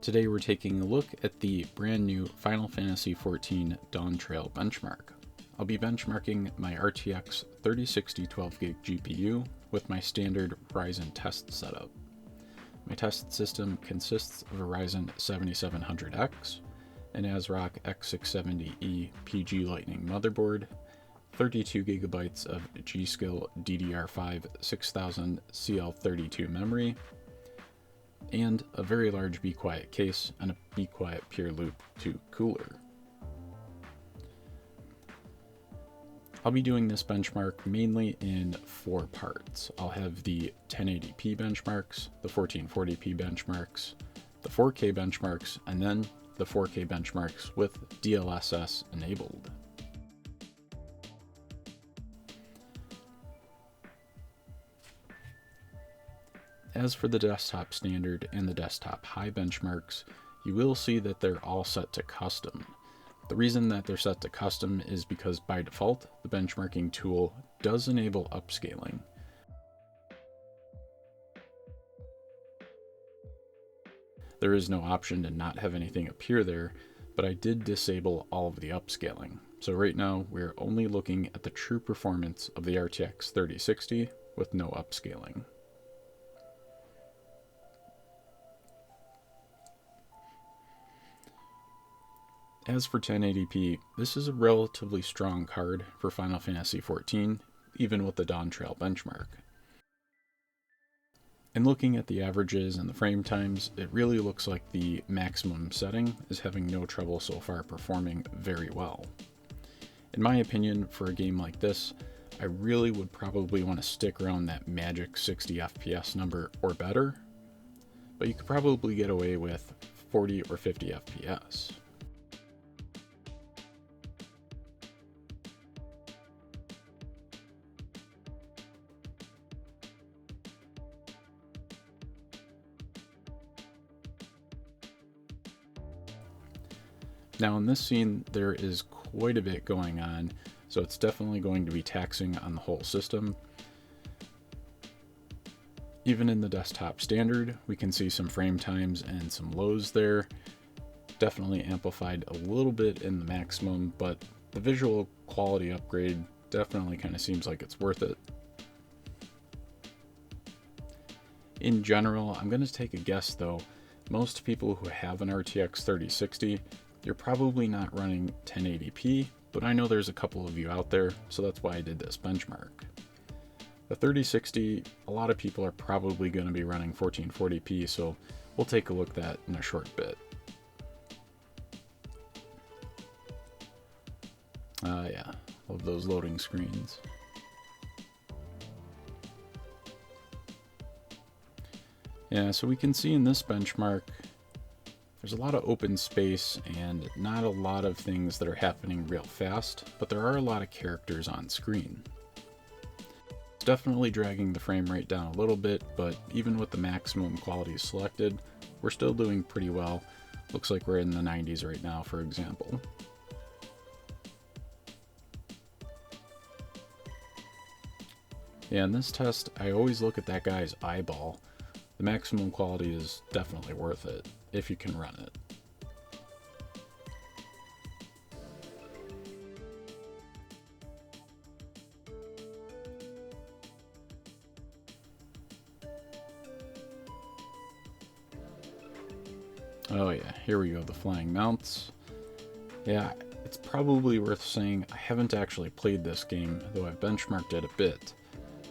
Today we're taking a look at the brand new Final Fantasy XIV Dawntrail benchmark. I'll be benchmarking my RTX 3060 12GB GPU with my standard Ryzen test setup. My test system consists of a Ryzen 7700X, an ASRock X670E PG Lightning motherboard, 32GB of G.Skill DDR5 6000 CL32 memory, and a very large Be Quiet case and a Be Quiet Pure Loop 2 cooler. I'll be doing this benchmark mainly in 4 parts. I'll have the 1080p benchmarks, the 1440p benchmarks, the 4K benchmarks, and then the 4K benchmarks with DLSS enabled. As for the desktop standard and the desktop high benchmarks, you will see that they're all set to custom. The reason that they're set to custom is because by default, the benchmarking tool does enable upscaling. There is no option to not have anything appear there, but I did disable all of the upscaling. So right now, we're only looking at the true performance of the RTX 3060 with no upscaling. As for 1080p, this is a relatively strong card for Final Fantasy XIV, even with the Dawntrail benchmark. In looking at the averages and the frame times, it really looks like the maximum setting is having no trouble so far performing very well. In my opinion, for a game like this, I really would probably want to stick around that magic 60 FPS number or better, but you could probably get away with 40 or 50 FPS. Now in this scene, there is quite a bit going on, so it's definitely going to be taxing on the whole system. Even in the desktop standard, we can see some frame times and some lows there. Definitely amplified a little bit in the maximum, but the visual quality upgrade definitely kind of seems like it's worth it. In general, I'm going to take a guess though, most people who have an RTX 3060, you're probably not running 1080p, but I know there's a couple of you out there, so that's why I did this benchmark. The 3060, a lot of people are probably going to be running 1440p, so we'll take a look at that in a short bit. Yeah, love those loading screens. Yeah, so we can see in this benchmark, there's a lot of open space and not a lot of things that are happening real fast, but there are a lot of characters on screen. It's definitely dragging the frame rate down a little bit, but even with the maximum quality selected, we're still doing pretty well. Looks like we're in the 90s right now, for example. Yeah, in this test, I always look at that guy's eyeball. The maximum quality is definitely worth it, if you can run it. Oh yeah, here we go, the flying mounts. Yeah, it's probably worth saying I haven't actually played this game, though I've benchmarked it a bit.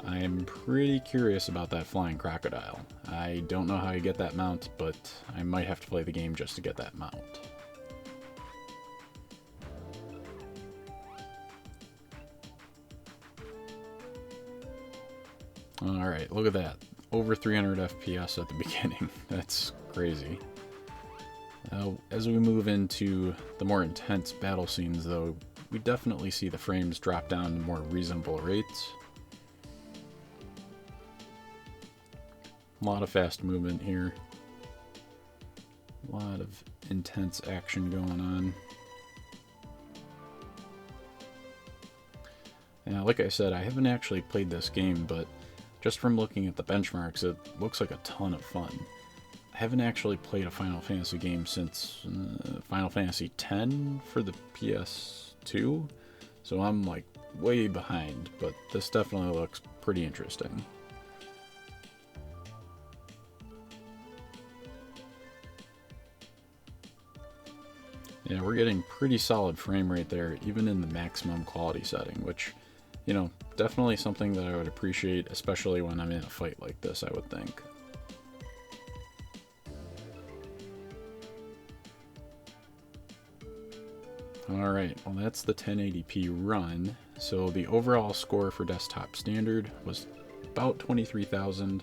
I'm pretty curious about that flying crocodile. I don't know how you get that mount, but I might have to play the game just to get that mount. Alright, look at that. Over 300 FPS at the beginning. That's crazy. As we move into the more intense battle scenes though, we definitely see the frames drop down to more reasonable rates. A lot of fast movement here. A lot of intense action going on. Yeah, like I said, I haven't actually played this game, but just from looking at the benchmarks, it looks like a ton of fun. I haven't actually played a Final Fantasy game since Final Fantasy X for the PS2, so I'm like way behind, but this definitely looks pretty interesting. Yeah, we're getting pretty solid frame rate there, even in the maximum quality setting, which, you know, definitely something that I would appreciate, especially when I'm in a fight like this, I would think. Alright, well that's the 1080p run, so the overall score for desktop standard was about 23,000,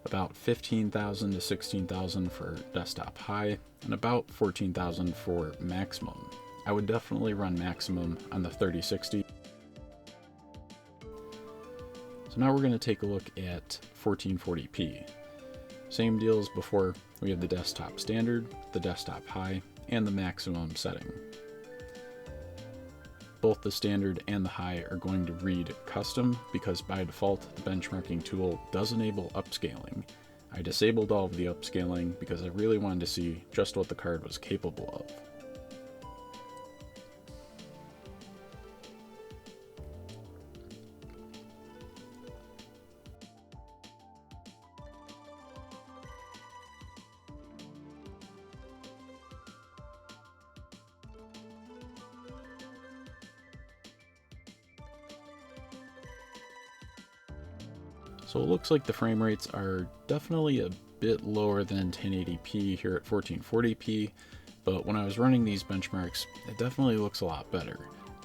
about 15,000 to 16,000 for desktop high, and about 14,000 for maximum. I would definitely run maximum on the 3060. So now we're going to take a look at 1440p. Same deal as before, we have the desktop standard, the desktop high, and the maximum setting. Both the standard and the high are going to read custom because by default the benchmarking tool does enable upscaling. I disabled all of the upscaling because I really wanted to see just what the card was capable of. So it looks like the frame rates are definitely a bit lower than 1080p here at 1440p, but when I was running these benchmarks, it definitely looks a lot better.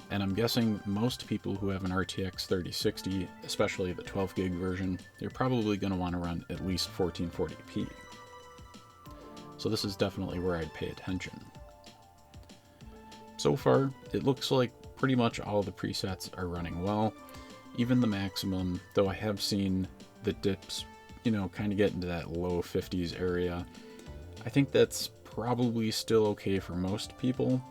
And I'm guessing most people who have an RTX 3060, especially the 12 gig version, they're probably going to want to run at least 1440p. So this is definitely where I'd pay attention. So far, it looks like pretty much all the presets are running well. Even the maximum, though I have seen the dips, you know, kind of get into that low 50s area. I think that's probably still okay for most people.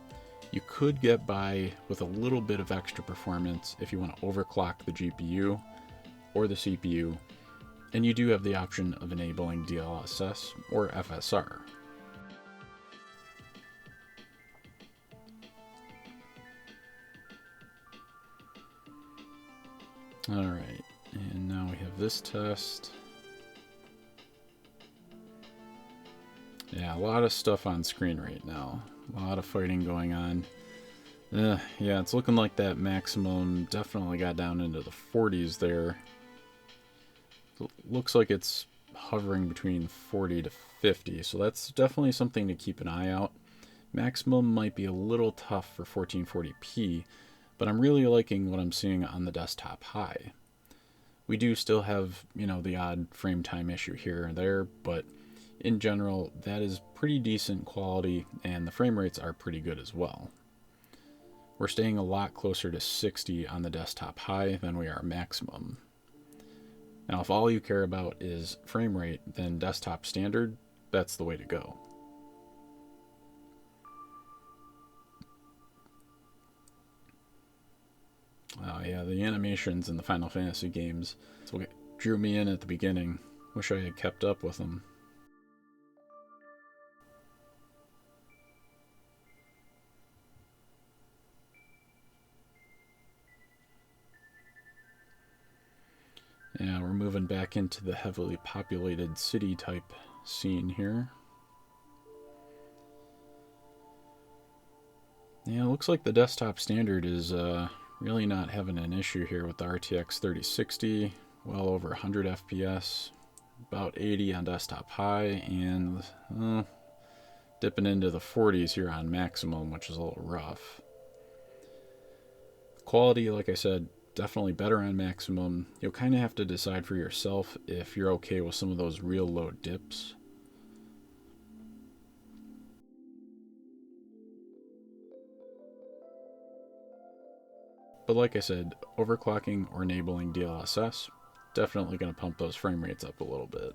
You could get by with a little bit of extra performance if you want to overclock the GPU or the CPU, and you do have the option of enabling DLSS or FSR. Alright, and now we have this test. Yeah, a lot of stuff on screen right now. A lot of fighting going on. Yeah, it's looking like that maximum definitely got down into the 40s there. It looks like it's hovering between 40 to 50, so that's definitely something to keep an eye out. Maximum might be a little tough for 1440p, but I'm really liking what I'm seeing on the desktop high. We do still have, you know, the odd frame time issue here and there, but in general, that is pretty decent quality, and the frame rates are pretty good as well. We're staying a lot closer to 60 on the desktop high than we are maximum. Now, if all you care about is frame rate, then desktop standard, that's the way to go. Oh yeah, the animations in the Final Fantasy games, that's what drew me in at the beginning. Wish I had kept up with them. Yeah, we're moving back into the heavily populated city type scene here. Yeah, it looks like the desktop standard is really not having an issue here with the RTX 3060, well over 100 FPS, about 80 on desktop high, and dipping into the 40s here on maximum, which is a little rough. Quality, like I said, definitely better on maximum. You'll kind of have to decide for yourself if you're okay with some of those real low dips. But like I said, overclocking or enabling DLSS, definitely going to pump those frame rates up a little bit.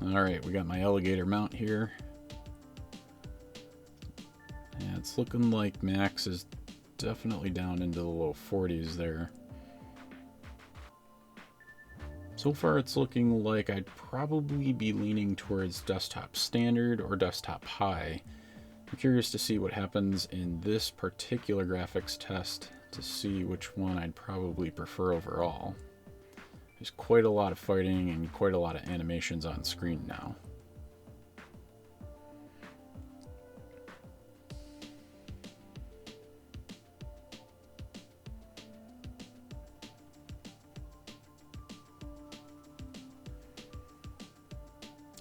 Alright, we got my alligator mount here. Yeah, it's looking like max is definitely down into the low 40s there. So far it's looking like I'd probably be leaning towards desktop standard or desktop high. I'm curious to see what happens in this particular graphics test to see which one I'd probably prefer overall. There's quite a lot of fighting and quite a lot of animations on screen now.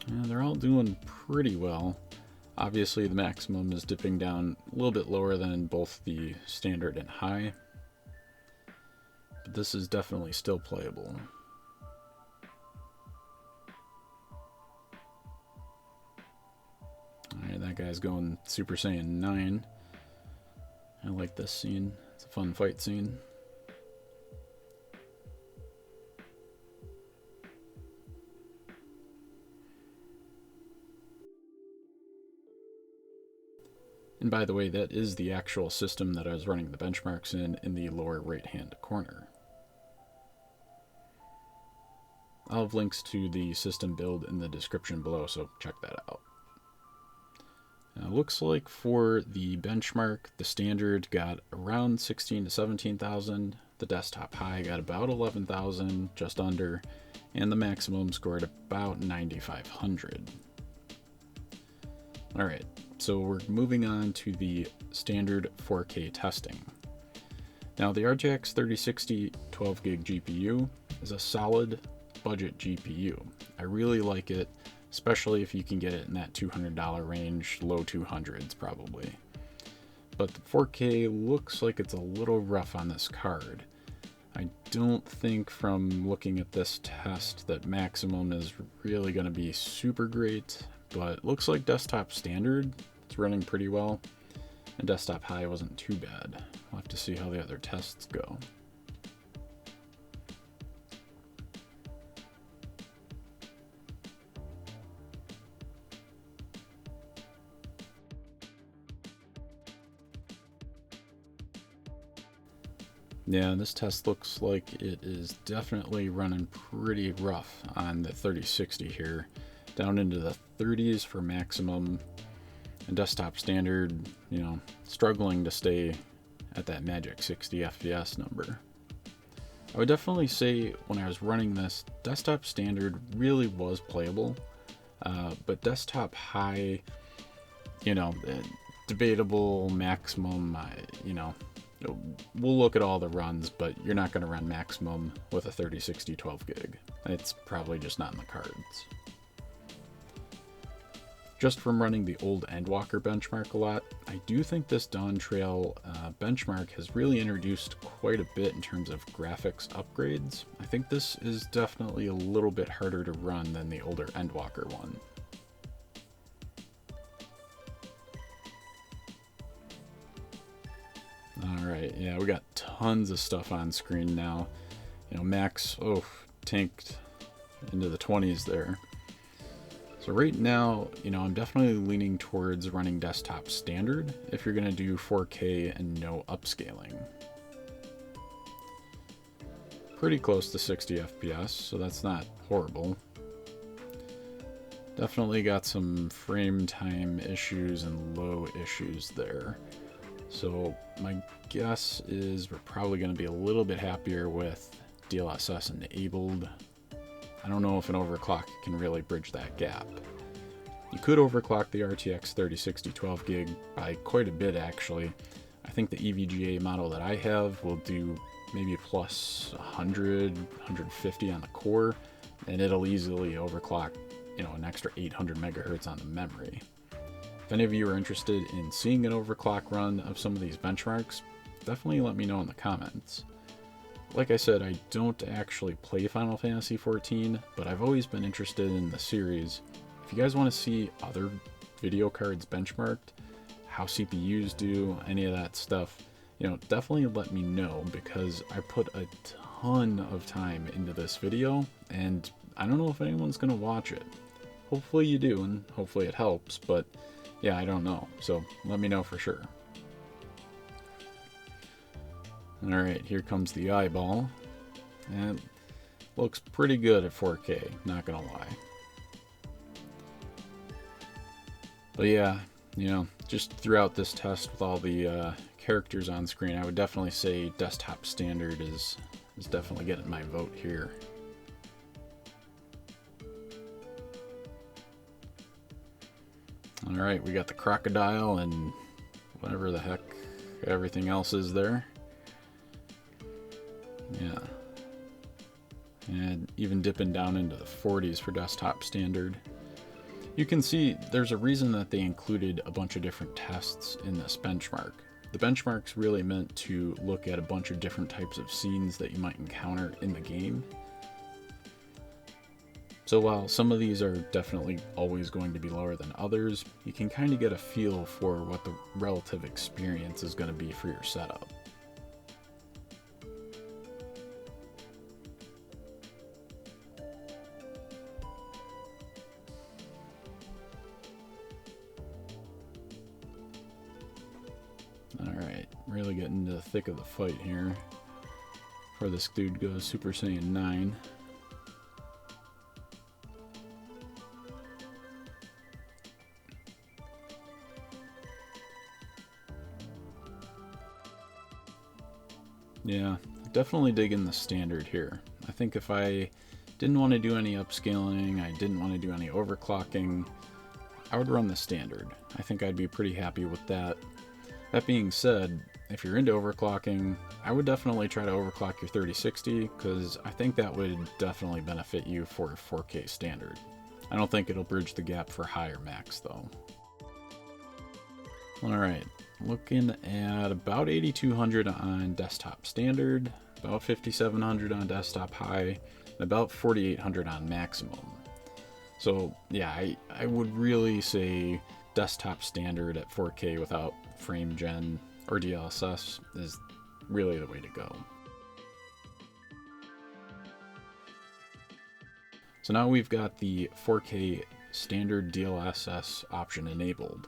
Yeah, they're all doing pretty well. Obviously the maximum is dipping down a little bit lower than both the standard and high, but this is definitely still playable. Alright, that guy's going Super Saiyan 9. I like this scene. It's a fun fight scene. And by the way, that is the actual system that I was running the benchmarks in the lower right-hand corner. I'll have links to the system build in the description below, so check that out. Now, looks like for the benchmark, the standard got around 16 to 17,000, the desktop high got about 11,000, just under, and the maximum scored about 9,500. Alright, so we're moving on to the standard 4K testing. Now the RTX 3060 12GB GPU is a solid budget GPU. I really like it, especially if you can get it in that $200 range, low 200s probably. But the 4K looks like it's a little rough on this card. I don't think from looking at this test that maximum is really going to be super great, but looks like desktop standard is running pretty well, and desktop high wasn't too bad. We'll have to see how the other tests go. Yeah, this test looks like it is definitely running pretty rough on the 3060 here, down into the 30s for maximum, and desktop standard, you know, struggling to stay at that magic 60 FPS number. I would definitely say when I was running this, desktop standard really was playable, but desktop high, you know, debatable. Maximum, you know, we'll look at all the runs, but you're not going to run maximum with a 3060 12GB. It's probably just not in the cards. Just from running the old Endwalker benchmark a lot, I do think this Dawntrail benchmark has really introduced quite a bit in terms of graphics upgrades. I think this is definitely a little bit harder to run than the older Endwalker one. Alright, yeah, we got tons of stuff on screen now. You know, max, tanked into the 20s there. So right now, you know, I'm definitely leaning towards running desktop standard if you're going to do 4K and no upscaling. Pretty close to 60 FPS, so that's not horrible. Definitely got some frame time issues and low issues there. So my guess is we're probably going to be a little bit happier with DLSS enabled. I don't know if an overclock can really bridge that gap. You could overclock the RTX 3060 12GB by quite a bit actually. I think the EVGA model that I have will do maybe plus 100, 150 on the core, and it'll easily overclock, you know, an extra 800 megahertz on the memory. If any of you are interested in seeing an overclock run of some of these benchmarks, definitely let me know in the comments. Like I said, I don't actually play Final Fantasy XIV, but I've always been interested in the series. If you guys want to see other video cards benchmarked, how CPUs do, any of that stuff, you know, definitely let me know, because I put a ton of time into this video, and I don't know if anyone's going to watch it. Hopefully you do, and hopefully it helps, but yeah, I don't know, so let me know for sure. Alright, here comes the eyeball. And looks pretty good at 4K, not gonna lie. But yeah, you know, just throughout this test with all the characters on screen, I would definitely say desktop standard is definitely getting my vote here. Alright, we got the crocodile and whatever the heck everything else is there. Yeah. And even dipping down into the 40s for desktop standard. You can see there's a reason that they included a bunch of different tests in this benchmark. The benchmark's really meant to look at a bunch of different types of scenes that you might encounter in the game. So while some of these are definitely always going to be lower than others, you can kind of get a feel for what the relative experience is going to be for your setup. Alright, really getting into the thick of the fight here before this dude goes Super Saiyan 9. Yeah, definitely digging the standard here. I think if I didn't want to do any upscaling, I didn't want to do any overclocking, I would run the standard. I think I'd be pretty happy with that. That being said, if you're into overclocking, I would definitely try to overclock your 3060 because I think that would definitely benefit you for 4K standard. I don't think it'll bridge the gap for higher max though. Alright, looking at about 8200 on desktop standard, about 5700 on desktop high, and about 4800 on maximum. So yeah, I would really say desktop standard at 4K without frame gen or DLSS is really the way to go. So now we've got the 4K standard DLSS option enabled.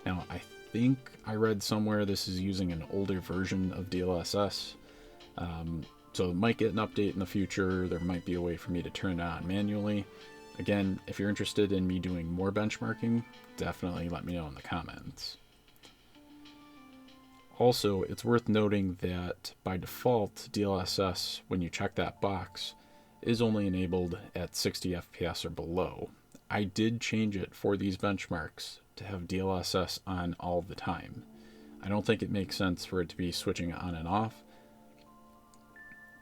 Now I think I read somewhere this is using an older version of DLSS, so it might get an update in the future. There might be a way for me to turn it on manually. Again, if you're interested in me doing more benchmarking, definitely let me know in the comments. Also, it's worth noting that by default, DLSS, when you check that box, is only enabled at 60 FPS or below. I did change it for these benchmarks to have DLSS on all the time. I don't think it makes sense for it to be switching on and off,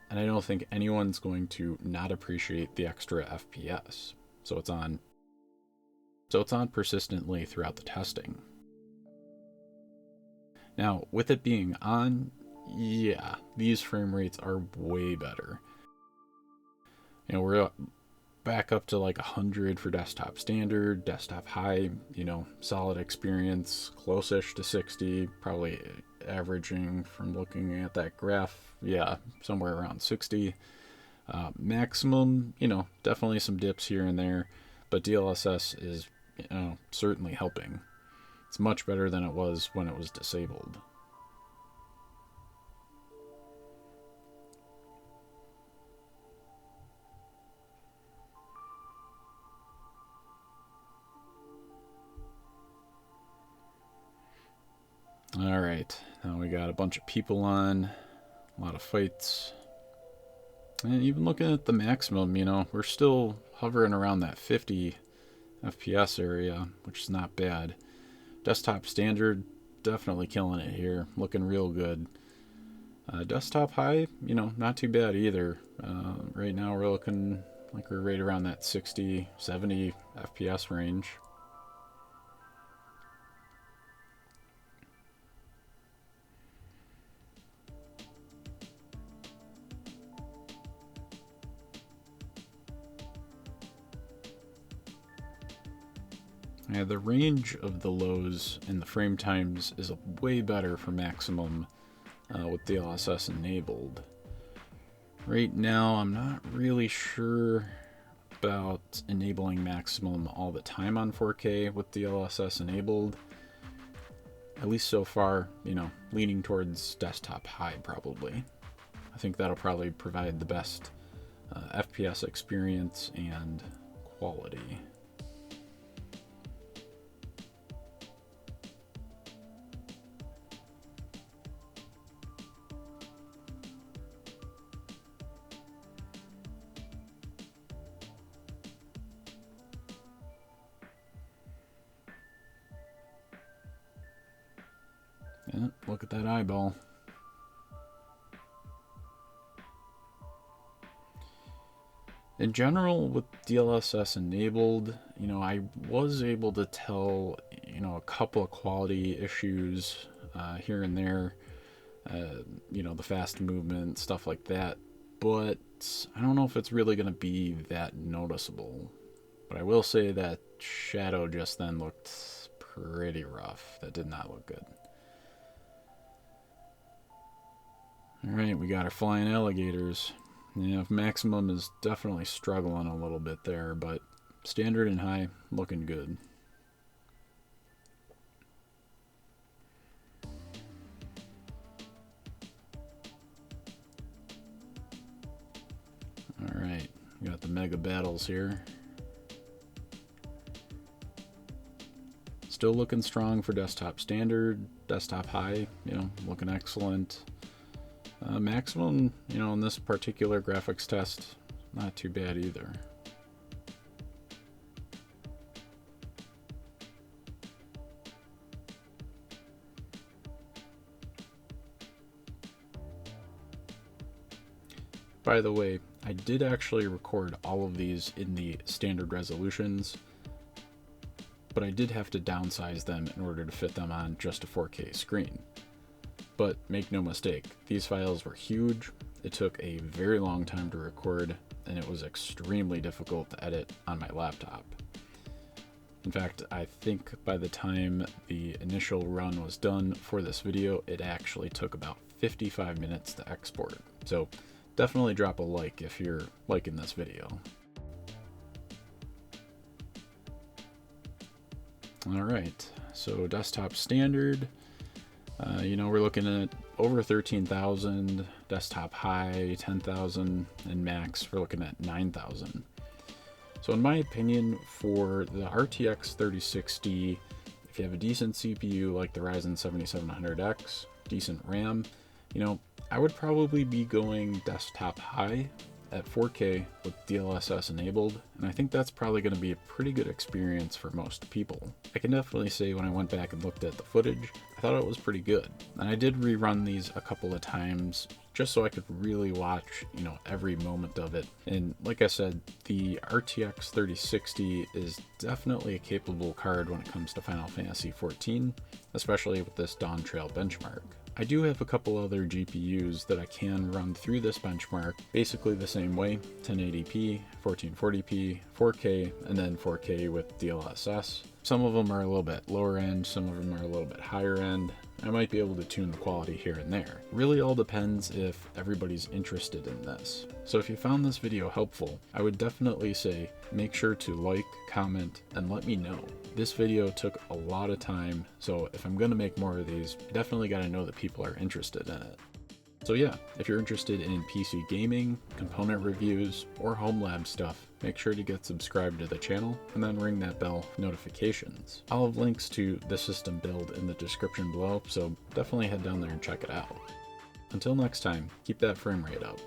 and I don't think anyone's going to not appreciate the extra FPS. So it's on persistently throughout the testing. Now, with it being on, yeah, these frame rates are way better. You know, we're back up to like 100 for desktop standard, desktop high, you know, solid experience, close-ish to 60, probably averaging from looking at that graph, yeah, somewhere around 60. Maximum, you know, definitely some dips here and there, but DLSS is, you know, certainly helping. It's much better than it was when it was disabled. Alright, now we got a bunch of people on, a lot of fights. And even looking at the maximum, you know, we're still hovering around that 50 FPS area, which is not bad. Desktop standard, definitely killing it here, looking real good. Desktop high, you know, not too bad either. Right now we're looking like we're right around that 60, 70 FPS range. Yeah, the range of the lows and the frame times is way better for maximum with DLSS enabled. Right now, I'm not really sure about enabling maximum all the time on 4K with DLSS enabled. At least so far, you know, leaning towards desktop high probably. I think that'll probably provide the best FPS experience and quality. Yeah, look at that eyeball. In general, with DLSS enabled, I was able to tell, a couple of quality issues here and there, the fast movement, stuff like that, but I don't know if it's really going to be that noticeable. But I will say that shadow just then looked pretty rough. That did not look good. Alright, we got our flying alligators. Yeah, maximum is definitely struggling a little bit there, but standard and high looking good. Alright, we got the mega battles here. Still looking strong for desktop standard, desktop high, looking excellent. Maximum, in this particular graphics test, not too bad either. By the way, I did actually record all of these in the standard resolutions, but I did have to downsize them in order to fit them on just a 4K screen. But make no mistake, these files were huge, it took a very long time to record, and it was extremely difficult to edit on my laptop. In fact, I think by the time the initial run was done for this video, it actually took about 55 minutes to export. So definitely drop a like if you're liking this video. Alright, so desktop standard. We're looking at over 13,000, desktop high 10,000, and max we're looking at 9,000. So in my opinion, for the RTX 3060, if you have a decent CPU like the Ryzen 7700X, decent RAM, I would probably be going desktop high at 4K with DLSS enabled, and I think that's probably going to be a pretty good experience for most people. I can definitely say when I went back and looked at the footage, I thought it was pretty good. And I did rerun these a couple of times just so I could really watch, every moment of it. And like I said, the RTX 3060 is definitely a capable card when it comes to Final Fantasy XIV, especially with this Dawntrail benchmark. I do have a couple other GPUs that I can run through this benchmark basically the same way, 1080p, 1440p, 4K, and then 4K with DLSS. Some of them are a little bit lower end, some of them are a little bit higher end. I might be able to tune the quality here and there. Really all depends if everybody's interested in this. So if you found this video helpful, I would definitely say make sure to like, comment, and let me know. This video took a lot of time, so if I'm gonna make more of these, I definitely gotta know that people are interested in it. So yeah, if you're interested in PC gaming, component reviews, or home lab stuff, make sure to get subscribed to the channel and then ring that bell for notifications. I'll have links to the system build in the description below, so definitely head down there and check it out. Until next time, keep that frame rate up.